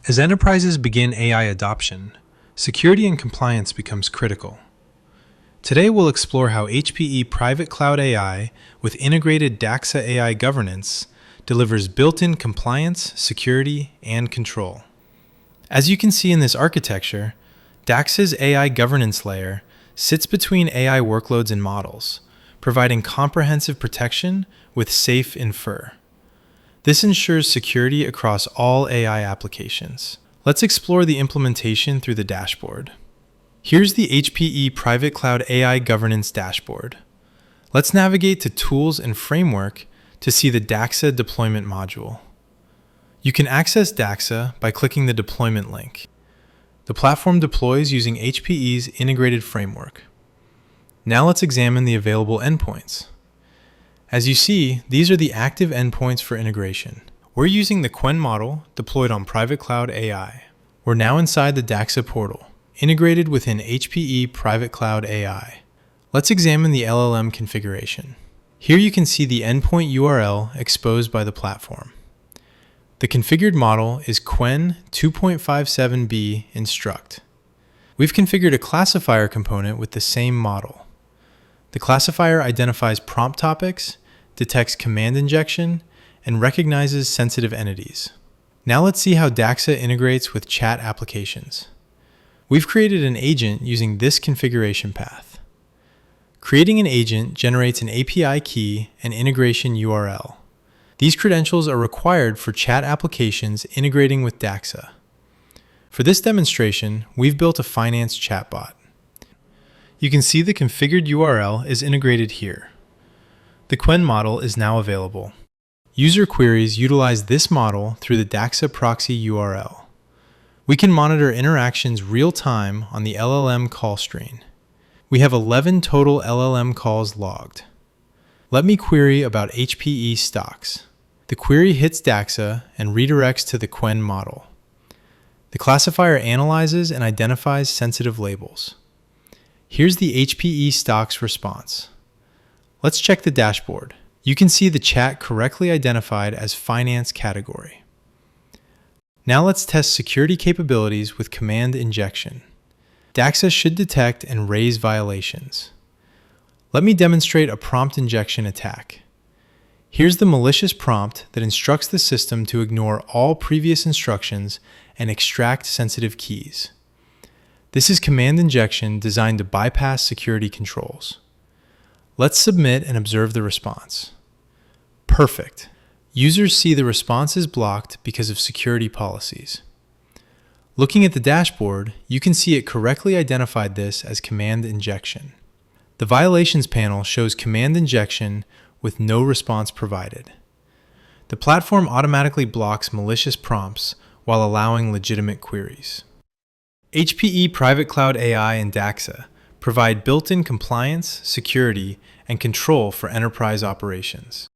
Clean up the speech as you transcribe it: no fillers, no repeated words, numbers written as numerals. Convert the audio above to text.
As enterprises begin AI adoption, security and compliance becomes critical. Today we'll explore how HPE Private Cloud AI with integrated Daxa AI governance delivers built-in compliance, security, and control. As you can see in this architecture, Daxa's AI governance layer sits between AI workloads and models, providing comprehensive protection with safe infer. This ensures security across all AI applications. Let's explore the implementation through the dashboard. Here's the HPE Private Cloud AI Governance dashboard. Let's navigate to Tools and Framework to see the Daxa deployment module. You can access Daxa by clicking the deployment link. The platform deploys using HPE's integrated framework. Now let's examine the available endpoints. As you see, these are the active endpoints for integration. We're using the Qwen model deployed on Private Cloud AI. We're now inside the Daxa portal, integrated within HPE Private Cloud AI. Let's examine the LLM configuration. Here you can see the endpoint URL exposed by the platform. The configured model is Qwen 2.57b instruct. We've configured a classifier component with the same model. The classifier identifies prompt topics, detects command injection, and recognizes sensitive entities. Now let's see how Daxa integrates with chat applications. We've created an agent using this configuration path. Creating an agent generates an API key and integration URL. These credentials are required for chat applications integrating with Daxa. For this demonstration, we've built a finance chatbot. You can see the configured URL is integrated here. The Qwen model is now available. User queries utilize this model through the Daxa proxy URL. We can monitor interactions real-time on the LLM call screen. We have 11 total LLM calls logged. Let me query about HPE stocks. The query hits Daxa and redirects to the Qwen model. The classifier analyzes and identifies sensitive labels. Here's the HPE stocks response. Let's check the dashboard. You can see the chat correctly identified as finance category. Now let's test security capabilities with command injection. Daxa should detect and raise violations. Let me demonstrate a prompt injection attack. Here's the malicious prompt that instructs the system to ignore all previous instructions and extract sensitive keys. This is command injection designed to bypass security controls. Let's submit and observe the response. Perfect. Users see the response is blocked because of security policies. Looking at the dashboard, you can see it correctly identified this as command injection. The violations panel shows command injection with no response provided. The platform automatically blocks malicious prompts while allowing legitimate queries. HPE Private Cloud AI and Daxa provide built-in compliance, security, and control for enterprise operations.